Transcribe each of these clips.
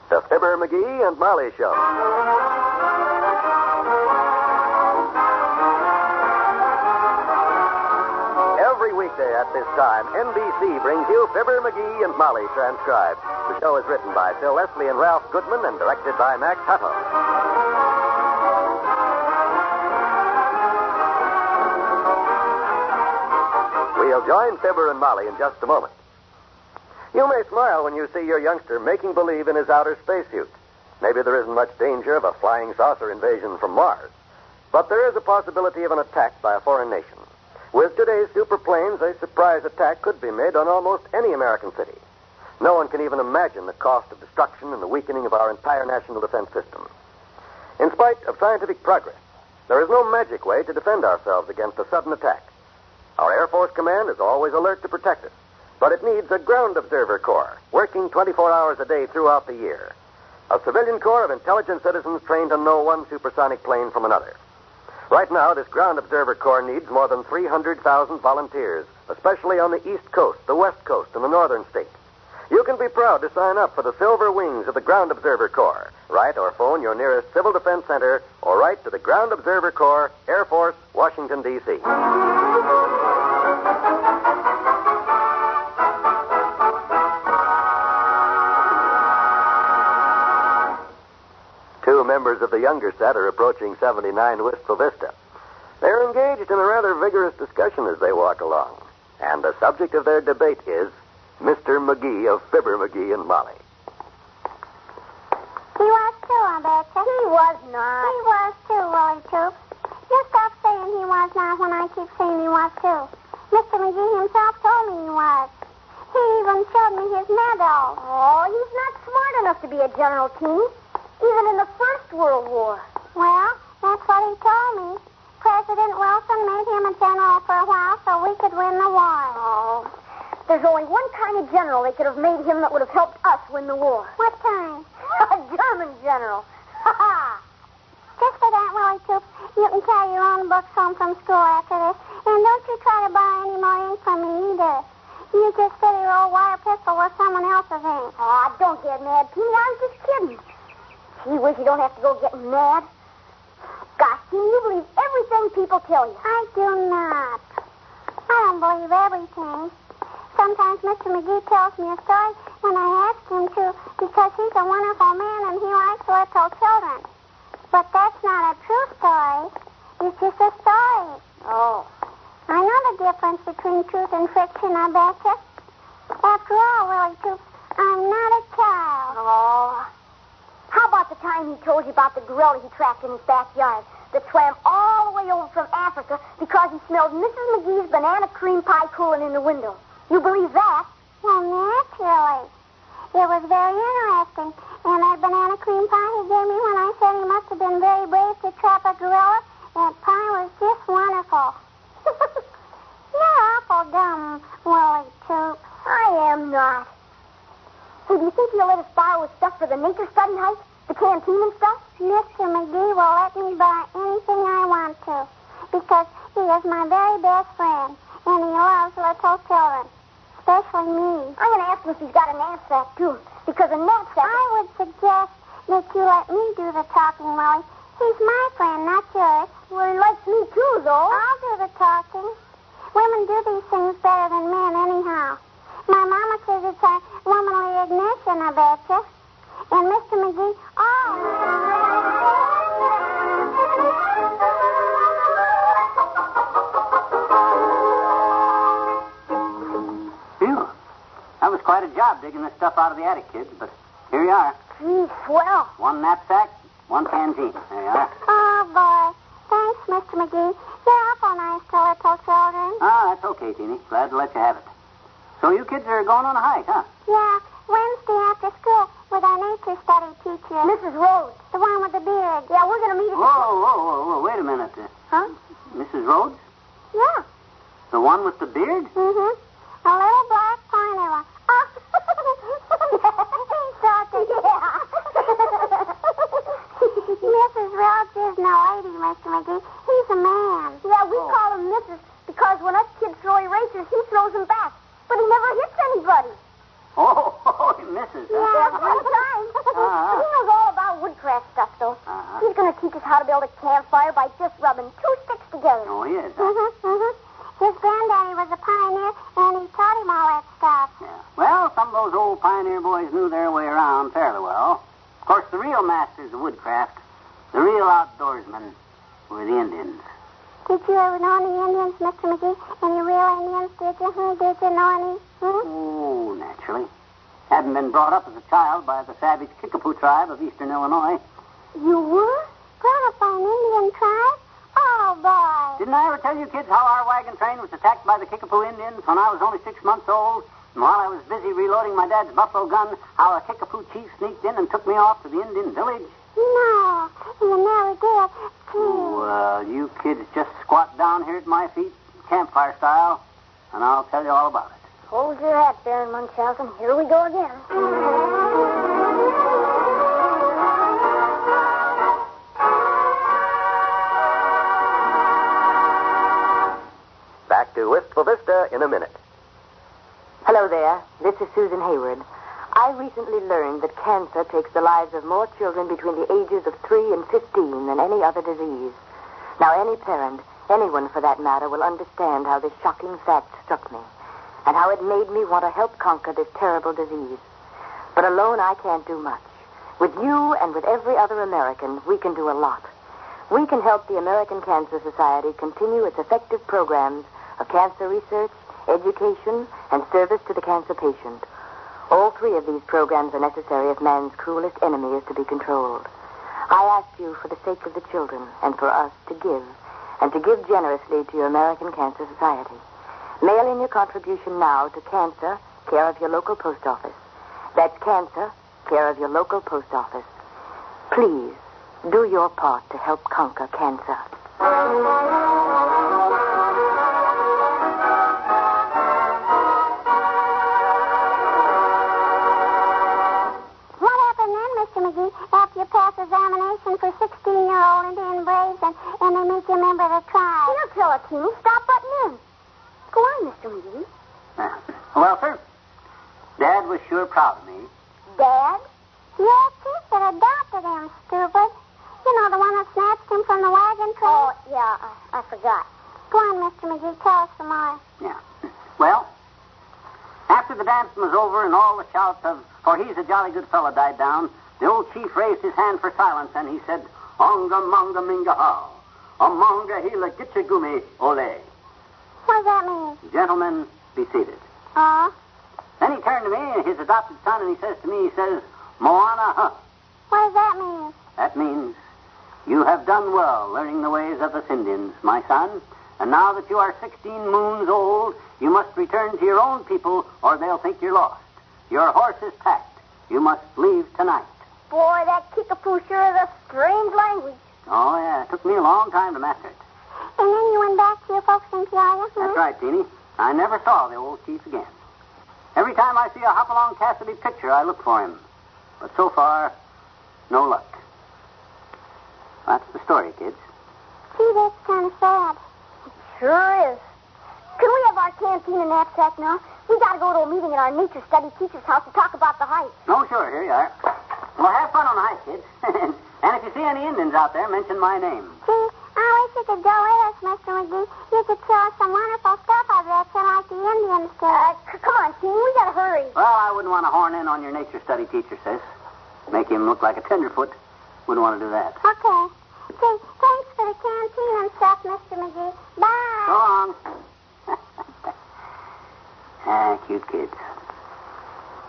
The Fibber McGee and Molly Show. Every weekday at this time, NBC brings you Fibber McGee and Molly transcribed. The show is written by Phil Leslie and Ralph Goodman and directed by Max Hutto. We'll join Fibber and Molly in just a moment. You may smile when you see your youngster making believe in his outer spacesuit. Maybe there isn't much danger of a flying saucer invasion from Mars. But there is a possibility of an attack by a foreign nation. With today's superplanes, a surprise attack could be made on almost any American city. No one can even imagine the cost of destruction and the weakening of our entire national defense system. In spite of scientific progress, there is no magic way to defend ourselves against a sudden attack. Our Air Force Command is always alert to protect us, but it needs a ground observer corps working 24 hours a day throughout the year. A civilian corps of intelligent citizens trained to know one supersonic plane from another. Right now, this ground observer corps needs more than 300,000 volunteers, especially on the East Coast, the West Coast, and the Northern states. You can be proud to sign up for the Silver Wings of the Ground Observer Corps. Write or phone your nearest Civil Defense Center or write to the Ground Observer Corps, Air Force, Washington, D.C. Two members of the younger set are approaching 79 Wistful Vista. They're engaged in a rather vigorous discussion as they walk along. And the subject of their debate is Mr. McGee of Fibber McGee and Molly. He was too, I betcha. He was not. He was too, Willie Toop. You stop saying he was not when I keep saying he was too. Mr. McGee himself told me he was. He even showed me his medal. Oh, he's not smart enough to be a general, King. Even in the First World War. Well, that's what he told me. President Wilson made him a general for a while so we could win the war. Oh, there's only one kind of general they could have made him that would have helped us win the war. What kind? A German general. Ha ha! Just for that, Willie Toop, you can carry your own books home from school after this. And don't you try to buy any more ink from me either. You just fill your old wire pistol with someone else's ink. Oh, don't get mad, Peony. I was just kidding. Gee whiz, you don't have to go getting mad. Gosh, can you believe everything people tell you? I do not. I don't believe everything. Sometimes Mr. McGee tells me a story when I ask him to because he's a wonderful man and he likes little children. But that's not a true story. It's just a story. Oh. I know the difference between truth and fiction, I betcha. After all, Willie Toop, I'm not a child. Oh. How about the time he told you about the gorilla he trapped in his backyard that swam all the way over from Africa because he smelled Mrs. McGee's banana cream pie cooling in the window? You believe that? Well, naturally. It was very interesting. And that banana cream pie he gave me when I said he must have been very brave to trap a gorilla, that pie was just wonderful. You're awful dumb, Willie Toop. I am not. Hey, do you think he'll let us borrow his stuff for the nature study hike? The canteen and stuff? Mr. McGee will let me buy anything I want to because he is my very best friend and he loves little children, especially me. I'm going to ask him if he's got a knapsack, too, because a knapsack... I would suggest that you let me do the talking, Molly. He's my friend, not yours. Well, he likes me, too, though. I'll do the talking. Women do these things better than men, anyhow. My mama says it's a womanly ignition, I betcha. And Mr. McGee, Phew. That was quite a job digging this stuff out of the attic, kids, but here you are. Gee, swell. One knapsack, one canteen. There you are. Oh, boy. Thanks, Mr. McGee. You're awful nice to little children. Ah, that's okay, Teeny. Glad to let you have it. So you kids are going on a hike, huh? Yeah, Wednesday after school with our nature study teacher. Mrs. Rhodes. The one with the beard. Yeah, we're going to meet at... Whoa, wait a minute. Huh? Mrs. Rhodes? Yeah. The one with the beard? Mm-hmm. A little black pointer one. Oh. He's talking. Yeah. Mrs. Rhodes isn't a lady, Mr. McGee. He's a man. Yeah, we call him Mrs. because when us kids throw erasers, he throws them back. But he never hits anybody. Oh, he misses. Yeah, one time. them fairly well. Of course, the real masters of woodcraft, the real outdoorsmen, were the Indians. Did you ever know any Indians, Mr. McGee? Any real Indians, did you? Did you know any? Oh, naturally. Hadn't been brought up as a child by the savage Kickapoo tribe of eastern Illinois. You were? Brought up by an Indian tribe? Oh, boy. Didn't I ever tell you kids how our wagon train was attacked by the Kickapoo Indians when I was only 6 months old? And while I was busy reloading my dad's buffalo gun, how a Kickapoo chief sneaked in and took me off to the Indian village? No, you never did. Well, you kids just squat down here at my feet, campfire style, and I'll tell you all about it. Hold your hat, Baron Munchausen. Here we go again. Back to Wistful Vista in a minute. Hello there. This is Susan Hayward. I recently learned that cancer takes the lives of more children between the ages of 3 and 15 than any other disease. Now, any parent, anyone for that matter, will understand how this shocking fact struck me and how it made me want to help conquer this terrible disease. But alone, I can't do much. With you and with every other American, we can do a lot. We can help the American Cancer Society continue its effective programs of cancer research, education, and service to the cancer patient. All 3 of these programs are necessary if man's cruelest enemy is to be controlled. I ask you, for the sake of the children and for us, to give, and to give generously to your American Cancer Society. Mail in your contribution now to Cancer, care of your local post office. That's Cancer, care of your local post office. Please, do your part to help conquer cancer. After you pass examination for 16-year-old Indian Braves and they make you a member of the tribe. He'll tell it, Teeny. Stop butting in. Go on, Mr. McGee. Well, sir, Dad was sure proud of me. Dad? Yes, he should have adopted him, stupid. You know, the one that snatched him from the wagon train? Oh, yeah, I forgot. Go on, Mr. McGee, tell us some more. Yeah. Well, after the dancing was over and all the shouts of, "For he's a jolly good fellow," died down, the old chief raised his hand for silence, and he said, "Onga monga minga how, amonga hila gitchagumi ole." What does that mean? Gentlemen, be seated. Then he turned to me, his adopted son, and he says to me, "Moana, huh." What does that mean? That means, "You have done well learning the ways of us Indians, my son, and now that you are 16 moons old, you must return to your own people, or they'll think you're lost. Your horse is packed. You must leave tonight." Boy, that Kickapoo sure is a strange language. Oh, yeah. It took me a long time to master it. And then you went back to your folks in Peoria? That's right, Teeny. I never saw the old chief again. Every time I see a Hopalong Cassidy picture, I look for him. But so far, no luck. That's the story, kids. Gee, that's kind of sad. Sure is. Can we have our canteen and knapsack now? We got to go to a meeting at our nature study teacher's house to talk about the hike. Oh, sure. Here you are. Well, have fun on the hike, kids. And if you see any Indians out there, mention my name. Gee, I wish you could go with us, Mr. McGee. You could show us some wonderful stuff I bet you like the Indians do. Come on, Teeny. We got to hurry. Well, I wouldn't want to horn in on your nature study teacher, sis. Make him look like a tenderfoot. Wouldn't want to do that. Okay. Gee, thanks for the canteen and stuff, Mr. McGee. Bye. So long. Cute kids.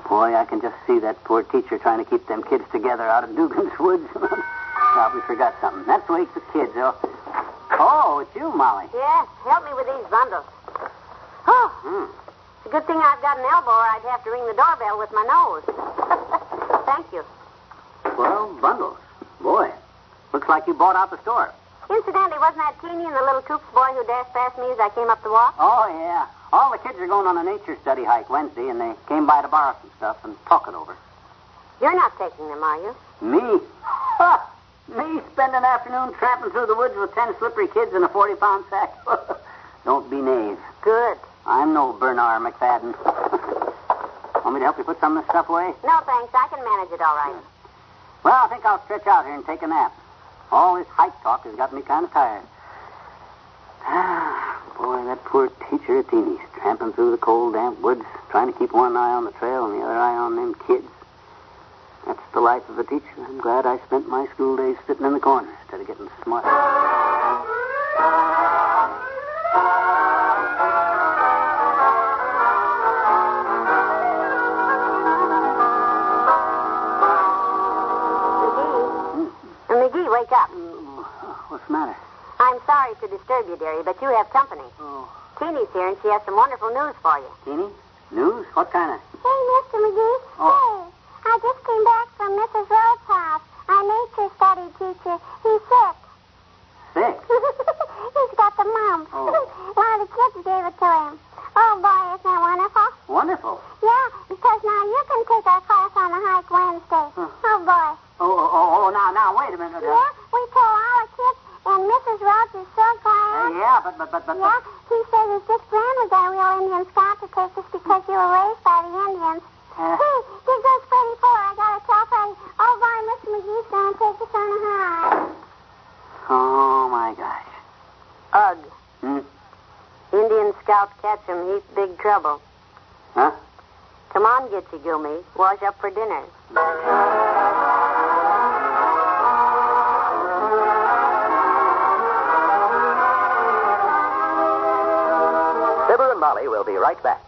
Boy, I can just see that poor teacher trying to keep them kids together out of Dugan's woods. Probably forgot something. That's the way it's the kids, though. Oh, it's you, Molly. Yes, help me with these bundles. Oh, it's a good thing I've got an elbow or I'd have to ring the doorbell with my nose. Thank you. 12 bundles. Boy, looks like you bought out the store. Incidentally, wasn't that Teeny and the little Toops boy who dashed past me as I came up the walk? Oh, yeah. All the kids are going on a nature study hike Wednesday, and they came by to borrow some stuff and talk it over. You're not taking them, are you? Me? Ha! Me spend an afternoon tramping through the woods with 10 slippery kids in a 40-pound sack. Don't be knave. Good. I'm no Bernard McFadden. Want me to help you put some of this stuff away? No, thanks. I can manage it all right. Well, I think I'll stretch out here and take a nap. All this hike talk has got me kind of tired. Boy, that poor teacher at Teeny's, tramping through the cold, damp woods, trying to keep one eye on the trail and the other eye on them kids. That's the life of a teacher. I'm glad I spent my school days sitting in the corner instead of getting smart. McGee, wake up. What's the matter? I'm sorry to disturb you, dearie, but you have company. Oh. Teeny's here, and she has some wonderful news for you. Teeny? News? What kind of? Hey, Mr. McGee. Oh. Hey, I just came back from Mrs. Rhodes' house. Our nature study teacher. He's sick. Sick? He's got the mumps. Oh. One of the kids gave it to him. Oh, boy, isn't that wonderful? Wonderful. Yeah, because now you can take our class on the hike Wednesday. Oh, boy. Now, wait a minute. Yeah, we told all the kids, and Mrs. Rhodes is so glad. Yeah, but. Yeah, he said it's just grand we got a real Indian scout to take us because you were raised by the Indians. Hey, here goes Freddie Four. I gotta tell Freddie. Oh, boy, Mr. McGee's gonna take us on a hike. Oh, my gosh. Ugh. Hmm? Indian scout catch him. He's big trouble. Huh? Come on, get you, Goomy. Wash up for dinner. Fibber and Molly will be right back.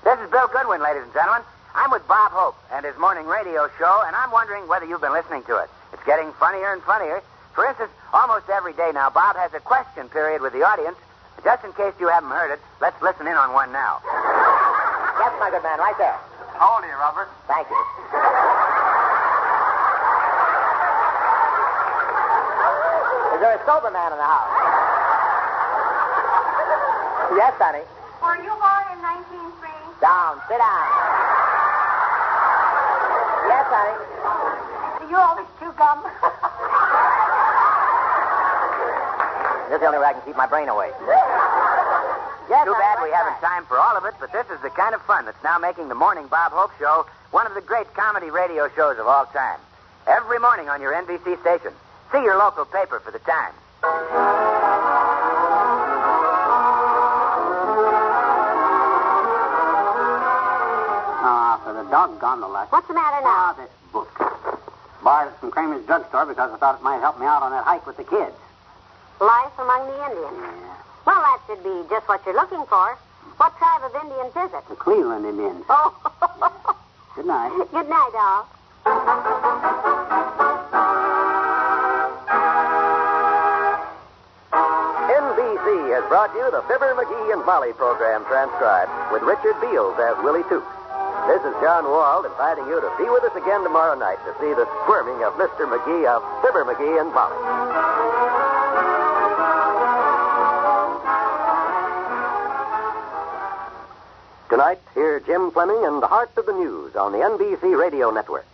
This is Bill Goodwin, ladies and gentlemen. I'm with Bob Hope and his morning radio show, and I'm wondering whether you've been listening to it. It's getting funnier and funnier. For instance, almost every day now, Bob has a question period with the audience. Just in case you haven't heard it, let's listen in on one now. Yes, my good man, right there. How old are you, Robert? Thank you. Is there a sober man in the house? Yes, honey. Were you born in 1903? Down. Sit down. Yes, honey. Do you always chew gum? This is the only way I can keep my brain away. Yes, too bad we haven't time for all of it, but this is the kind of fun that's now making the Morning Bob Hope Show one of the great comedy radio shows of all time. Every morning on your NBC station. See your local paper for the time. For the doggone the luck. What's the matter now? This book. Borrowed it from Kramer's drugstore because I thought it might help me out on that hike with the kids. Life among the Indians. Yeah. Well, that should be just what you're looking for. What tribe of Indians is it? The Cleveland Indians. Oh. Good night. Good night, all. NBC has brought you the Fibber McGee and Molly program transcribed with Richard Beals as Willie Toops. This is John Wald inviting you to be with us again tomorrow night to see the squirming of Mr. McGee of Fibber McGee and Molly. Tonight, hear Jim Fleming and the Heart of the News on the NBC Radio Network.